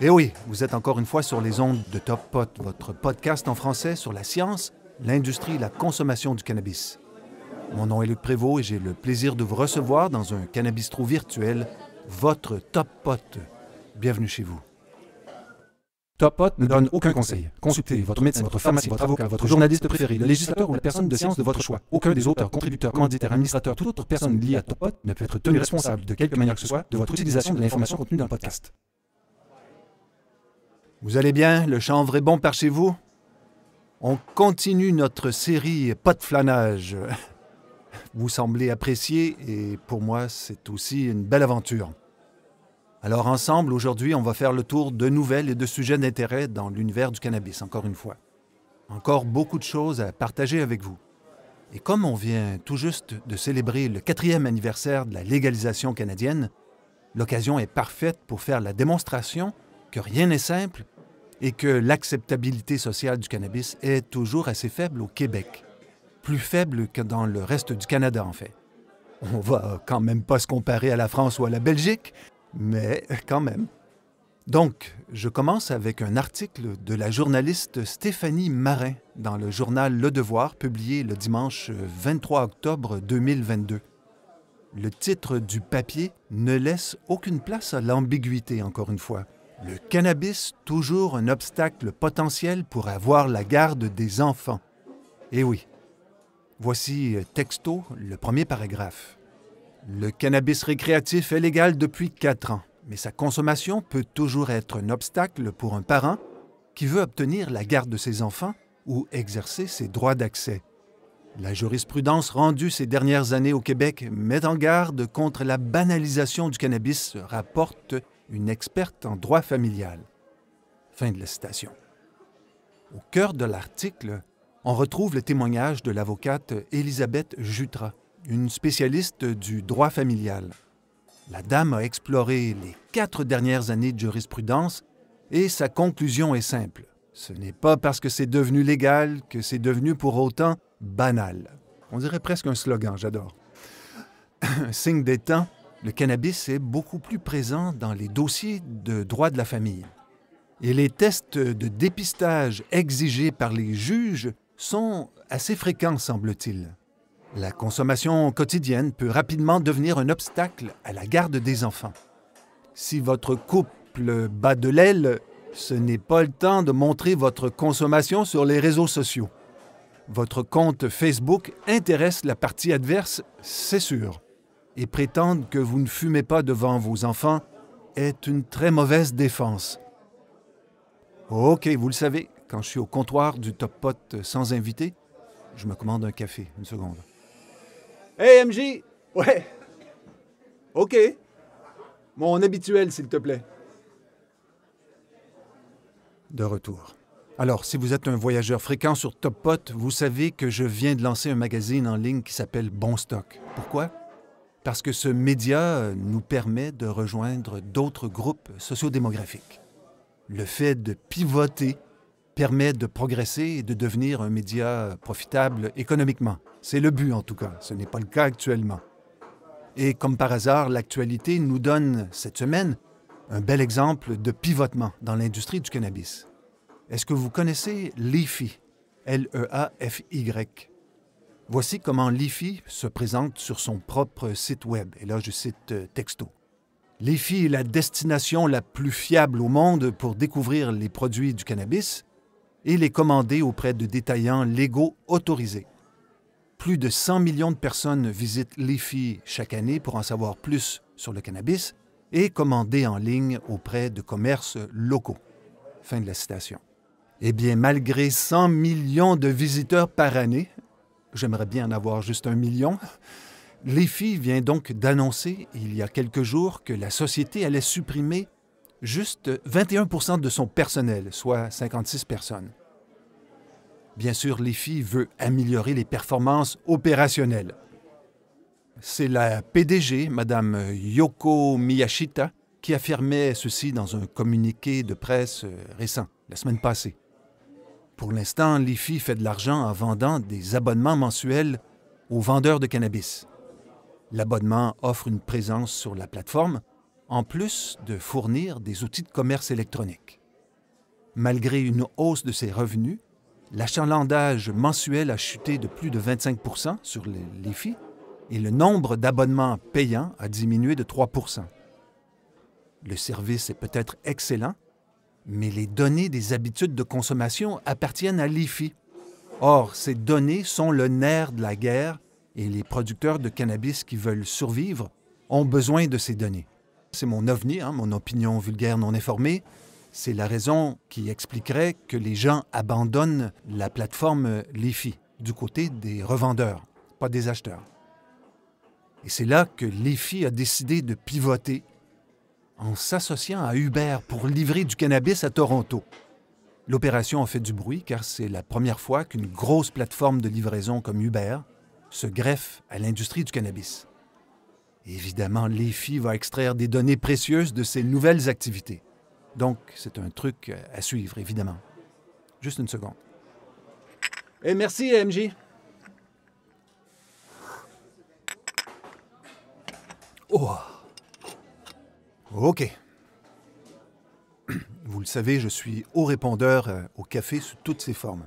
Et oui, vous êtes encore une fois sur les ondes de Top Pot, votre podcast en français sur la science, l'industrie et la consommation du cannabis. Mon nom est Luc Prévost et j'ai le plaisir de vous recevoir dans un Cannabistro virtuel, votre Top Pot. Bienvenue chez vous. Top Pot ne donne aucun conseil. Consultez votre médecin, votre pharmacien, votre avocat, votre journaliste préféré, le législateur ou la personne de science de votre choix. Aucun des auteurs, contributeurs, commanditaires, administrateurs, toute autre personne liée à Top Pot ne peut être tenu responsable de quelque manière que ce soit de votre utilisation de l'information contenue dans le podcast. Vous allez bien? Le chanvre est bon par chez vous? On continue notre série Pot de flânage. Vous semblez apprécier et pour moi, c'est aussi une belle aventure. Alors ensemble, aujourd'hui, on va faire le tour de nouvelles et de sujets d'intérêt dans l'univers du cannabis, encore une fois. Encore beaucoup de choses à partager avec vous. Et comme on vient tout juste de célébrer le 4e anniversaire de la légalisation canadienne, l'occasion est parfaite pour faire la démonstration que rien n'est simple et que l'acceptabilité sociale du cannabis est toujours assez faible au Québec. Plus faible que dans le reste du Canada, en fait. On va quand même pas se comparer à la France ou à la Belgique, mais quand même. Donc, je commence avec un article de la journaliste Stéphanie Marin dans le journal Le Devoir, publié le dimanche 23 octobre 2022. Le titre du papier ne laisse aucune place à l'ambiguïté, encore une fois. Le cannabis, toujours un obstacle potentiel pour avoir la garde des enfants. Eh oui. Voici texto le premier paragraphe. Le cannabis récréatif est légal depuis 4 ans, mais sa consommation peut toujours être un obstacle pour un parent qui veut obtenir la garde de ses enfants ou exercer ses droits d'accès. La jurisprudence rendue ces dernières années au Québec met en garde contre la banalisation du cannabis, rapporte une experte en droit familial. Fin de la citation. Au cœur de l'article, on retrouve le témoignage de l'avocate Élisabeth Jutras, une spécialiste du droit familial. La dame a exploré les 4 dernières années de jurisprudence et sa conclusion est simple. Ce n'est pas parce que c'est devenu légal que c'est devenu pour autant banal. On dirait presque un slogan, j'adore. Signe des temps, le cannabis est beaucoup plus présent dans les dossiers de droit de la famille. Et les tests de dépistage exigés par les juges sont assez fréquents, semble-t-il. La consommation quotidienne peut rapidement devenir un obstacle à la garde des enfants. Si votre couple bat de l'aile, ce n'est pas le temps de montrer votre consommation sur les réseaux sociaux. Votre compte Facebook intéresse la partie adverse, c'est sûr. Et prétendre que vous ne fumez pas devant vos enfants est une très mauvaise défense. OK, vous le savez, quand je suis au comptoir du Top Pot sans invité, je me commande un café. Une seconde. Hey, MJ! Ouais! OK. Mon habituel, s'il te plaît. De retour. Alors, si vous êtes un voyageur fréquent sur Top Pot, vous savez que je viens de lancer un magazine en ligne qui s'appelle Bon Stock. Pourquoi? Parce que ce média nous permet de rejoindre d'autres groupes sociodémographiques. Le fait de pivoter permet de progresser et de devenir un média profitable économiquement. C'est le but, en tout cas. Ce n'est pas le cas actuellement. Et comme par hasard, l'actualité nous donne, cette semaine, un bel exemple de pivotement dans l'industrie du cannabis. Est-ce que vous connaissez Leafy? L-E-A-F-Y. Voici comment Leafy se présente sur son propre site web. Et là, je cite texto. Leafy est la destination la plus fiable au monde pour découvrir les produits du cannabis et les commander auprès de détaillants légaux autorisés. Plus de 100 millions de personnes visitent Leafy chaque année pour en savoir plus sur le cannabis et commander en ligne auprès de commerces locaux. Fin de la citation. Eh bien, malgré 100 millions de visiteurs par année, j'aimerais bien en avoir juste 1 million, Leafy vient donc d'annoncer, il y a quelques jours, que la société allait supprimer juste 21% de son personnel, soit 56 personnes. Bien sûr, Leafy veut améliorer les performances opérationnelles. C'est la PDG, Mme Yoko Miyashita, qui affirmait ceci dans un communiqué de presse récent, la semaine passée. Pour l'instant, Leafy fait de l'argent en vendant des abonnements mensuels aux vendeurs de cannabis. L'abonnement offre une présence sur la plateforme, en plus de fournir des outils de commerce électronique. Malgré une hausse de ses revenus, l'achalandage mensuel a chuté de plus de 25 % sur l'IFI et le nombre d'abonnements payants a diminué de 3 %. Le service est peut-être excellent, mais les données des habitudes de consommation appartiennent à l'IFI. Or, ces données sont le nerf de la guerre et les producteurs de cannabis qui veulent survivre ont besoin de ces données. C'est mon ovni, mon opinion vulgaire non informée. C'est la raison qui expliquerait que les gens abandonnent la plateforme l'IFI du côté des revendeurs, pas des acheteurs. Et c'est là que l'IFI a décidé de pivoter en s'associant à Uber pour livrer du cannabis à Toronto. L'opération a fait du bruit car c'est la première fois qu'une grosse plateforme de livraison comme Uber se greffe à l'industrie du cannabis. Évidemment, l'IFI va extraire des données précieuses de ces nouvelles activités. Donc, c'est un truc à suivre, évidemment. Juste une seconde. Et merci, MJ. Oh! OK. Vous le savez, je suis haut répondeur au café sous toutes ses formes.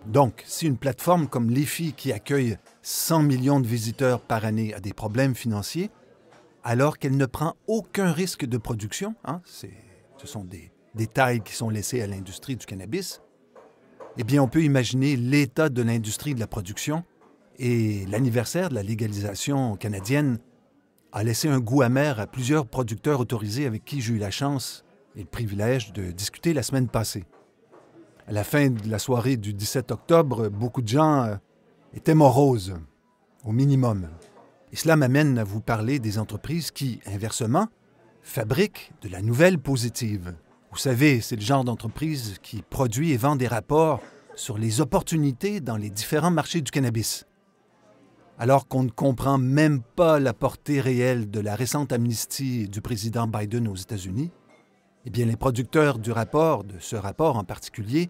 Donc, si une plateforme comme l'IFI qui accueille 100 millions de visiteurs par année a des problèmes financiers, alors qu'elle ne prend aucun risque de production, ce sont des détails qui sont laissés à l'industrie du cannabis, eh bien, on peut imaginer l'état de l'industrie de la production et l'anniversaire de la légalisation canadienne a laissé un goût amer à plusieurs producteurs autorisés avec qui j'ai eu la chance et le privilège de discuter la semaine passée. À la fin de la soirée du 17 octobre, beaucoup de gens étaient moroses, au minimum. Et cela m'amène à vous parler des entreprises qui, inversement, fabriquent de la nouvelle positive. Vous savez, c'est le genre d'entreprise qui produit et vend des rapports sur les opportunités dans les différents marchés du cannabis. Alors qu'on ne comprend même pas la portée réelle de la récente amnistie du président Biden aux États-Unis, eh bien, les producteurs de ce rapport en particulier,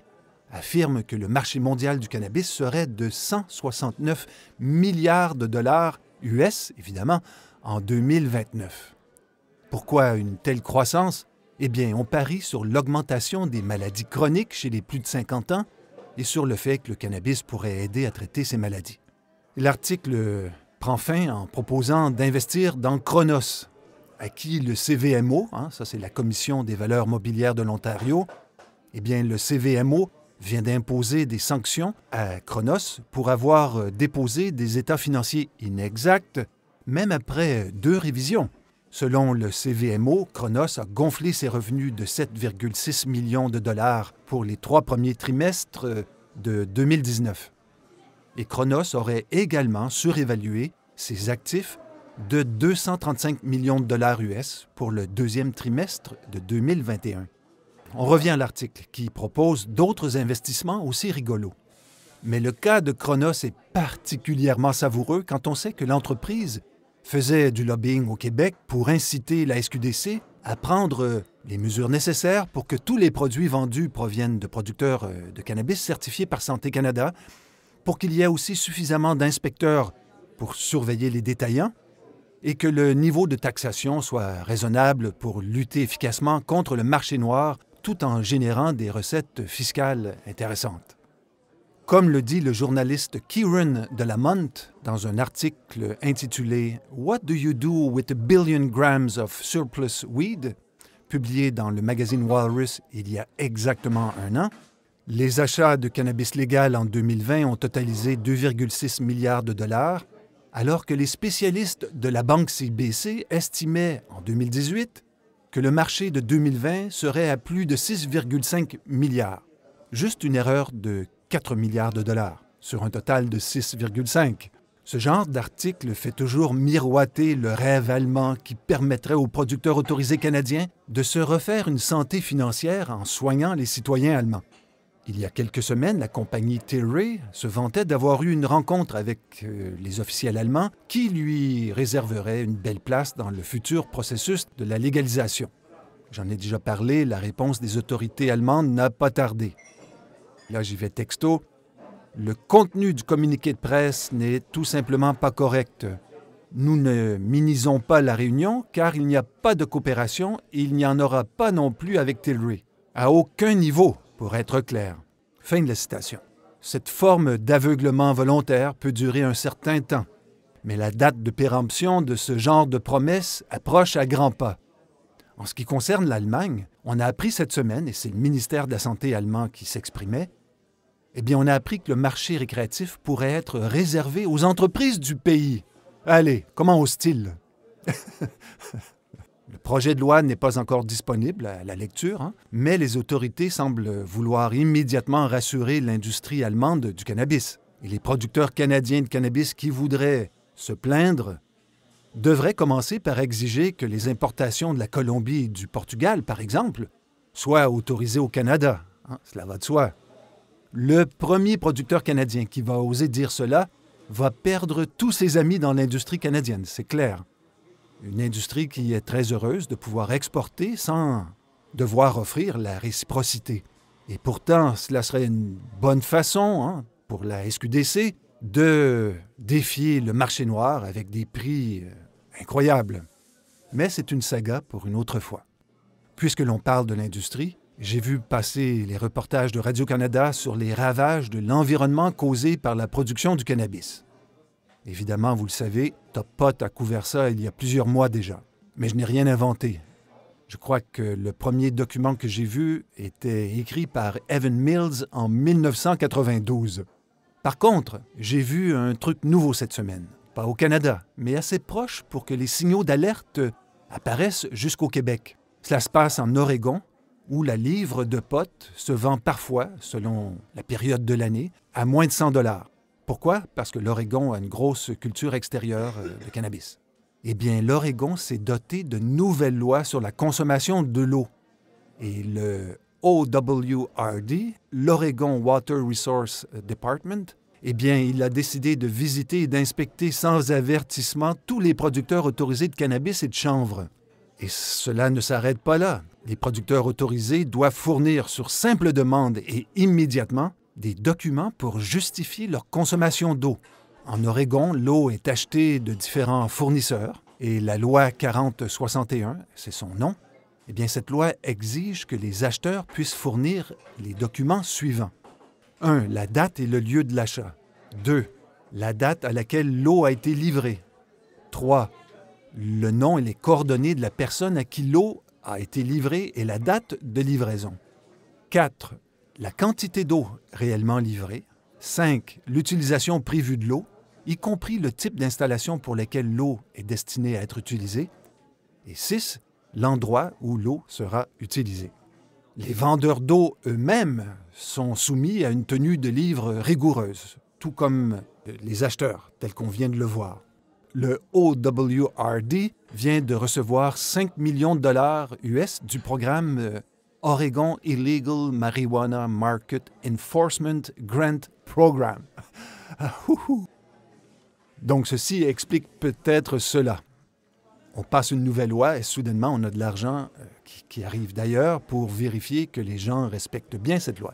affirment que le marché mondial du cannabis serait de 169 milliards de dollars US, évidemment, en 2029. Pourquoi une telle croissance? Eh bien, on parie sur l'augmentation des maladies chroniques chez les plus de 50 ans et sur le fait que le cannabis pourrait aider à traiter ces maladies. L'article prend fin en proposant d'investir dans Cronos, à qui le CVMO, ça c'est la Commission des valeurs mobilières de l'Ontario, eh bien le CVMO vient d'imposer des sanctions à Cronos pour avoir déposé des états financiers inexacts, même après 2 révisions. Selon le CVMO, Cronos a gonflé ses revenus de 7,6 millions de dollars pour les 3 premiers trimestres de 2019. Et Cronos aurait également surévalué ses actifs de 235 millions de dollars US pour le 2e trimestre de 2021. On revient à l'article qui propose d'autres investissements aussi rigolos. Mais le cas de Cronos est particulièrement savoureux quand on sait que l'entreprise faisait du lobbying au Québec pour inciter la SQDC à prendre les mesures nécessaires pour que tous les produits vendus proviennent de producteurs de cannabis certifiés par Santé Canada, pour qu'il y ait aussi suffisamment d'inspecteurs pour surveiller les détaillants et que le niveau de taxation soit raisonnable pour lutter efficacement contre le marché noir tout en générant des recettes fiscales intéressantes. Comme le dit le journaliste Kieran de Lamont dans un article intitulé « What do you do with a billion grams of surplus weed ?» publié dans le magazine Walrus il y a exactement 1 an, les achats de cannabis légal en 2020 ont totalisé 2,6 milliards de dollars, alors que les spécialistes de la banque CBC estimaient en 2018 que le marché de 2020 serait à plus de 6,5 milliards. Juste une erreur de 4 milliards de dollars, sur un total de 6,5. Ce genre d'article fait toujours miroiter le rêve allemand qui permettrait aux producteurs autorisés canadiens de se refaire une santé financière en soignant les citoyens allemands. Il y a quelques semaines, la compagnie Tilray se vantait d'avoir eu une rencontre avec les officiels allemands qui lui réserveraient une belle place dans le futur processus de la légalisation. J'en ai déjà parlé, la réponse des autorités allemandes n'a pas tardé. Là, j'y vais texto. Le contenu du communiqué de presse n'est tout simplement pas correct. Nous ne minimisons pas la réunion car il n'y a pas de coopération et il n'y en aura pas non plus avec Tilray. À aucun niveau, pour être clair. Fin de la citation. Cette forme d'aveuglement volontaire peut durer un certain temps, mais la date de péremption de ce genre de promesses approche à grands pas. En ce qui concerne l'Allemagne, on a appris cette semaine, et c'est le ministère de la Santé allemand qui s'exprimait, on a appris que le marché récréatif pourrait être réservé aux entreprises du pays. Allez, comment ose-t-il? Le projet de loi n'est pas encore disponible à la lecture, mais les autorités semblent vouloir immédiatement rassurer l'industrie allemande du cannabis. Et les producteurs canadiens de cannabis qui voudraient se plaindre devraient commencer par exiger que les importations de la Colombie et du Portugal, par exemple, soient autorisées au Canada. Cela va de soi. Le premier producteur canadien qui va oser dire cela va perdre tous ses amis dans l'industrie canadienne, c'est clair. Une industrie qui est très heureuse de pouvoir exporter sans devoir offrir la réciprocité. Et pourtant, cela serait une bonne façon pour la SQDC de défier le marché noir avec des prix incroyables. Mais c'est une saga pour une autre fois. Puisque l'on parle de l'industrie, j'ai vu passer les reportages de Radio-Canada sur les ravages de l'environnement causés par la production du cannabis. Évidemment, vous le savez, Top Pot a couvert ça il y a plusieurs mois déjà. Mais je n'ai rien inventé. Je crois que le premier document que j'ai vu était écrit par Evan Mills en 1992. Par contre, j'ai vu un truc nouveau cette semaine. Pas au Canada, mais assez proche pour que les signaux d'alerte apparaissent jusqu'au Québec. Cela se passe en Oregon, où la livre de pot se vend parfois, selon la période de l'année, à moins de 100 $. Pourquoi? Parce que l'Oregon a une grosse culture extérieure de cannabis. L'Oregon s'est doté de nouvelles lois sur la consommation de l'eau. Et le OWRD, l'Oregon Water Resource Department, il a décidé de visiter et d'inspecter sans avertissement tous les producteurs autorisés de cannabis et de chanvre. Et cela ne s'arrête pas là. Les producteurs autorisés doivent fournir sur simple demande et immédiatement des documents pour justifier leur consommation d'eau. En Oregon, l'eau est achetée de différents fournisseurs et la loi 4061, c'est son nom, cette loi exige que les acheteurs puissent fournir les documents suivants. 1. La date et le lieu de l'achat. 2. La date à laquelle l'eau a été livrée. 3. Le nom et les coordonnées de la personne à qui l'eau a été livrée et la date de livraison. 4. La quantité d'eau réellement livrée. 5. L'utilisation prévue de l'eau, y compris le type d'installation pour laquelle l'eau est destinée à être utilisée. Et 6. L'endroit où l'eau sera utilisée. Les vendeurs d'eau eux-mêmes sont soumis à une tenue de livre rigoureuse, tout comme les acheteurs, tels qu'on vient de le voir. Le OWRD vient de recevoir 5 millions de $ US du programme Oregon Illegal Marijuana Market Enforcement Grant Program. Donc ceci explique peut-être cela. On passe une nouvelle loi et soudainement on a de l'argent qui arrive d'ailleurs pour vérifier que les gens respectent bien cette loi.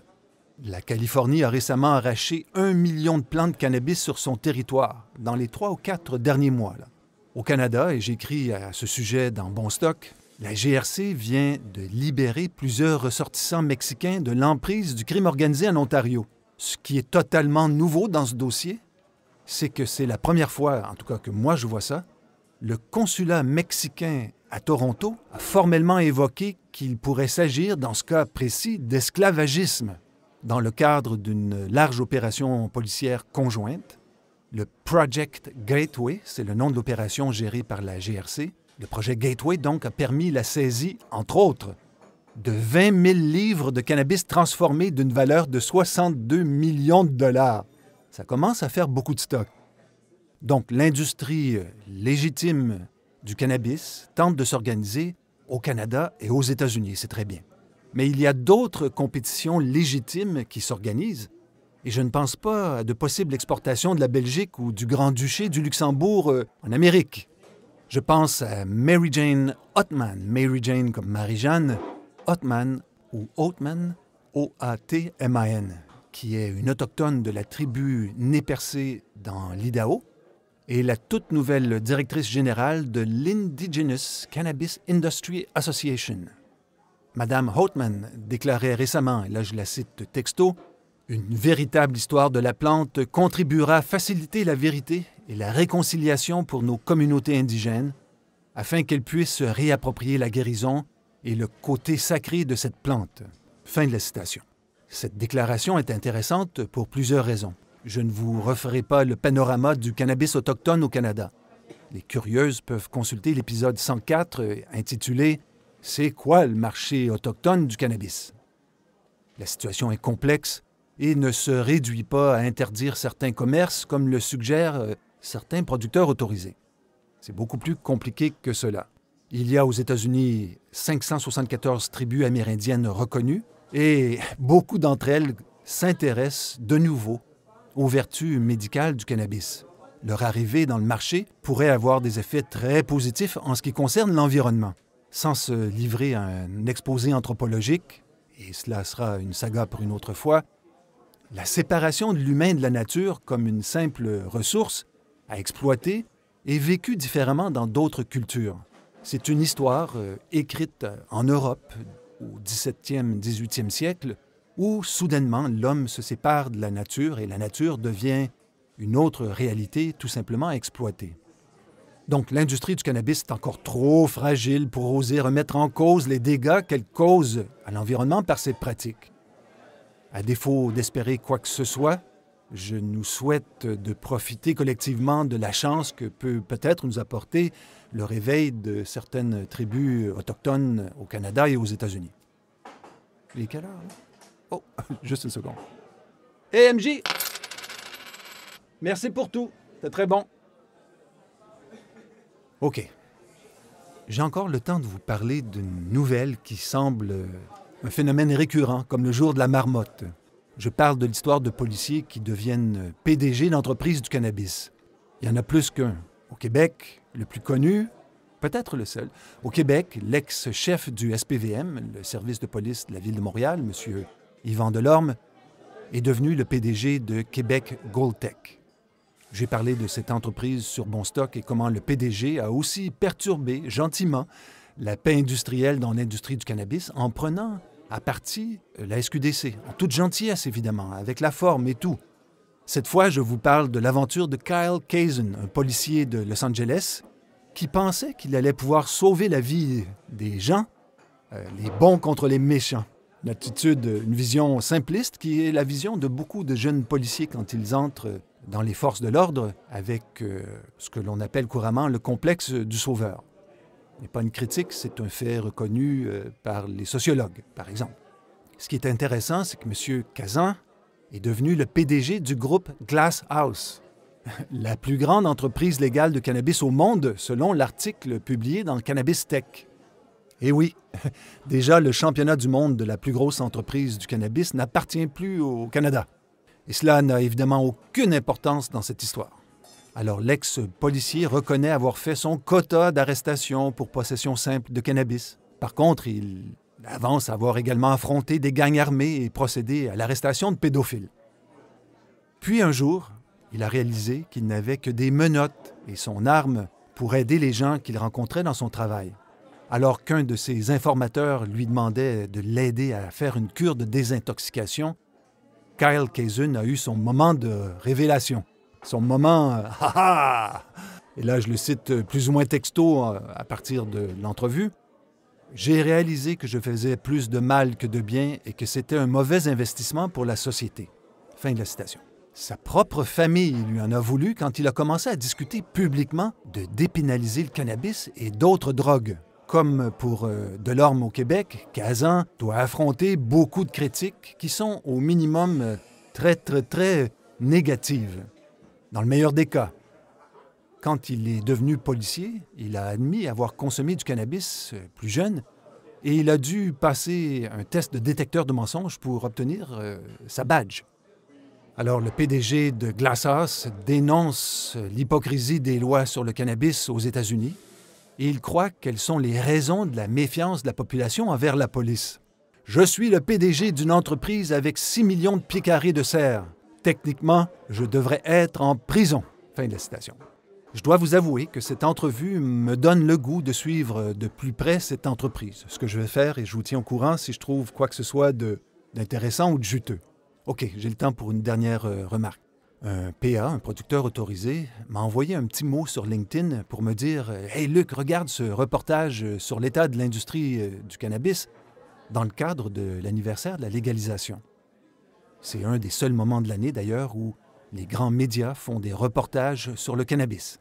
La Californie a récemment arraché 1 million de plants de cannabis sur son territoire dans les 3 ou 4 derniers mois. Au Canada, et j'écris à ce sujet dans Bon Stock, la GRC vient de libérer plusieurs ressortissants mexicains de l'emprise du crime organisé en Ontario. Ce qui est totalement nouveau dans ce dossier, c'est que c'est la première fois, en tout cas que moi je vois ça, le consulat mexicain à Toronto a formellement évoqué qu'il pourrait s'agir, dans ce cas précis, d'esclavagisme. Dans le cadre d'une large opération policière conjointe, le Project Gateway, c'est le nom de l'opération gérée par la GRC, le projet Gateway donc a permis la saisie, entre autres, de 20 000 livres de cannabis transformés d'une valeur de 62 millions de $. Ça commence à faire beaucoup de stock. Donc, l'industrie légitime du cannabis tente de s'organiser au Canada et aux États-Unis, c'est très bien. Mais il y a d'autres compétitions légitimes qui s'organisent, et je ne pense pas à de possibles exportations de la Belgique ou du Grand-Duché du Luxembourg en Amérique. Je pense à Mary Jane Ottman, Mary Jane comme Marie-Jeanne, Ottman ou Oatman, O-A-T-M-A-N, qui est une autochtone de la tribu Nez Percé dans l'Idaho, est la toute nouvelle directrice générale de l'Indigenous Cannabis Industry Association. Madame Houtman déclarait récemment, et là je la cite texto, « Une véritable histoire de la plante contribuera à faciliter la vérité et la réconciliation pour nos communautés indigènes, afin qu'elles puissent se réapproprier la guérison et le côté sacré de cette plante. » Fin de la citation. Cette déclaration est intéressante pour plusieurs raisons. Je ne vous referai pas le panorama du cannabis autochtone au Canada. Les curieuses peuvent consulter l'épisode 104 intitulé « C'est quoi le marché autochtone du cannabis ?» La situation est complexe et ne se réduit pas à interdire certains commerces comme le suggèrent certains producteurs autorisés. C'est beaucoup plus compliqué que cela. Il y a aux États-Unis 574 tribus amérindiennes reconnues et beaucoup d'entre elles s'intéressent de nouveau aux vertus médicales du cannabis. Leur arrivée dans le marché pourrait avoir des effets très positifs en ce qui concerne l'environnement. Sans se livrer à un exposé anthropologique, et cela sera une saga pour une autre fois, la séparation de l'humain de la nature comme une simple ressource à exploiter est vécue différemment dans d'autres cultures. C'est une histoire écrite en Europe au 17e, 18e siècle où soudainement l'homme se sépare de la nature et la nature devient une autre réalité tout simplement à exploiter. Donc l'industrie du cannabis est encore trop fragile pour oser remettre en cause les dégâts qu'elle cause à l'environnement par ses pratiques. À défaut d'espérer quoi que ce soit, je nous souhaite de profiter collectivement de la chance que peut peut-être nous apporter le réveil de certaines tribus autochtones au Canada et aux États-Unis. Il est quelle heure, là? Oh, juste une seconde. Hé, MJ! Merci pour tout. C'était très bon. OK. J'ai encore le temps de vous parler d'une nouvelle qui semble un phénomène récurrent, comme le jour de la marmotte. Je parle de l'histoire de policiers qui deviennent PDG d'entreprises du cannabis. Il y en a plus qu'un. Au Québec, le plus connu, peut-être le seul. Au Québec, l'ex-chef du SPVM, le service de police de la Ville de Montréal, M. Yvan Delorme, est devenu le PDG de Québec Goldtech. J'ai parlé de cette entreprise sur bon stock et comment le PDG a aussi perturbé gentiment la paix industrielle dans l'industrie du cannabis en prenant à partie la SQDC, en toute gentillesse évidemment, avec la forme et tout. Cette fois, je vous parle de l'aventure de Kyle Kazan, un policier de Los Angeles, qui pensait qu'il allait pouvoir sauver la vie des gens, les bons contre les méchants. Une attitude, une vision simpliste qui est la vision de beaucoup de jeunes policiers quand ils entrent dans les forces de l'ordre avec ce que l'on appelle couramment le complexe du sauveur. Ce n'est pas une critique, c'est un fait reconnu par les sociologues, par exemple. Ce qui est intéressant, c'est que M. Kazan est devenu le PDG du groupe Glass House, la plus grande entreprise légale de cannabis au monde, selon l'article publié dans Cannabis Tech. Et oui, déjà le championnat du monde de la plus grosse entreprise du cannabis n'appartient plus au Canada. Et cela n'a évidemment aucune importance dans cette histoire. Alors l'ex-policier reconnaît avoir fait son quota d'arrestations pour possession simple de cannabis. Par contre, il avance avoir également affronté des gangs armés et procédé à l'arrestation de pédophiles. Puis un jour, il a réalisé qu'il n'avait que des menottes et son arme pour aider les gens qu'il rencontrait dans son travail. Alors qu'un de ses informateurs lui demandait de l'aider à faire une cure de désintoxication, Kyle Kazan a eu son moment de révélation. Son moment « Ha ha !» Et là, je le cite plus ou moins texto à partir de l'entrevue. « J'ai réalisé que je faisais plus de mal que de bien et que c'était un mauvais investissement pour la société. » Fin de la citation. Sa propre famille lui en a voulu quand il a commencé à discuter publiquement de dépénaliser le cannabis et d'autres drogues. Comme pour Delorme au Québec, Kazan doit affronter beaucoup de critiques qui sont au minimum très négatives. Dans le meilleur des cas, quand il est devenu policier, il a admis avoir consommé du cannabis plus jeune et il a dû passer un test de détecteur de mensonges pour obtenir sa badge. Alors le PDG de Glass House dénonce l'hypocrisie des lois sur le cannabis aux États-Unis et il croit qu'elles sont les raisons de la méfiance de la population envers la police. « Je suis le PDG d'une entreprise avec 6 millions de pieds carrés de serre. Techniquement, je devrais être en prison. » Fin de la citation. Je dois vous avouer que cette entrevue me donne le goût de suivre de plus près cette entreprise. Ce que je vais faire, et je vous tiens au courant si je trouve quoi que ce soit d'intéressant ou de juteux. OK, j'ai le temps pour une dernière remarque. Un PA, un producteur autorisé, m'a envoyé un petit mot sur LinkedIn pour me dire « Hey Luc, regarde ce reportage sur l'état de l'industrie du cannabis dans le cadre de l'anniversaire de la légalisation. » C'est un des seuls moments de l'année d'ailleurs où les grands médias font des reportages sur le cannabis.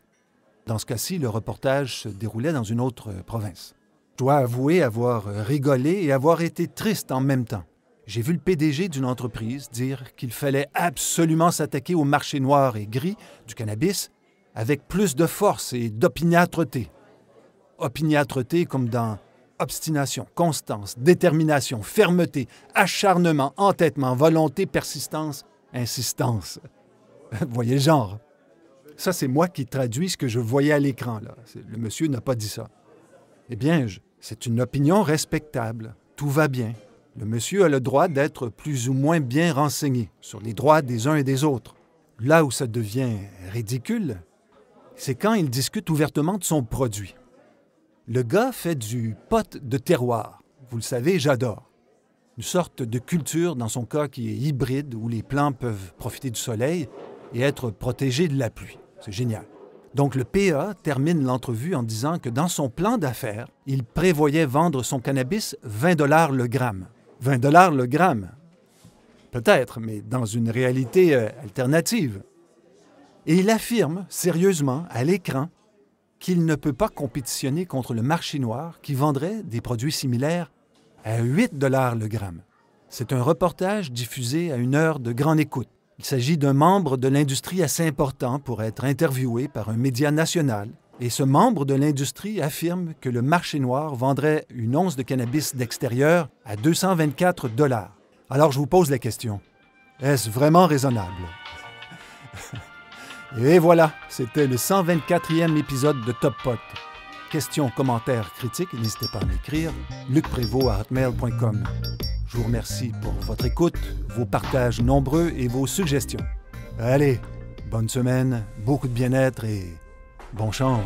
Dans ce cas-ci, le reportage se déroulait dans une autre province. Je dois avouer avoir rigolé et avoir été triste en même temps. J'ai vu le PDG d'une entreprise dire qu'il fallait absolument s'attaquer au marché noir et gris du cannabis avec plus de force et d'opiniâtreté. Opiniâtreté comme dans obstination, constance, détermination, fermeté, acharnement, entêtement, volonté, persistance, insistance. Vous voyez le genre. Ça, c'est moi qui traduis ce que je voyais à l'écran, là. Le monsieur n'a pas dit ça. Eh bien, c'est une opinion respectable. Tout va bien. Le monsieur a le droit d'être plus ou moins bien renseigné sur les droits des uns et des autres. Là où ça devient ridicule, c'est quand il discute ouvertement de son produit. Le gars fait du pot de terroir. Vous le savez, j'adore. Une sorte de culture, dans son cas, qui est hybride, où les plants peuvent profiter du soleil et être protégés de la pluie. C'est génial. Donc, le PA termine l'entrevue en disant que dans son plan d'affaires, il prévoyait vendre son cannabis 20 $ le gramme. 20 $ le gramme. Peut-être, mais dans une réalité alternative. Et il affirme, sérieusement, à l'écran, qu'il ne peut pas compétitionner contre le marché noir qui vendrait des produits similaires à 8 $ le gramme. C'est un reportage diffusé à une heure de grande écoute. Il s'agit d'un membre de l'industrie assez important pour être interviewé par un média national. Et ce membre de l'industrie affirme que le marché noir vendrait une once de cannabis d'extérieur à 224 $. Alors je vous pose la question, est-ce vraiment raisonnable? Et voilà, c'était le 124e épisode de Top Pot. Questions, commentaires, critiques, n'hésitez pas à m'écrire, lucprévost@hotmail.com. Je vous remercie pour votre écoute, vos partages nombreux et vos suggestions. Allez, bonne semaine, beaucoup de bien-être et bon chanvre.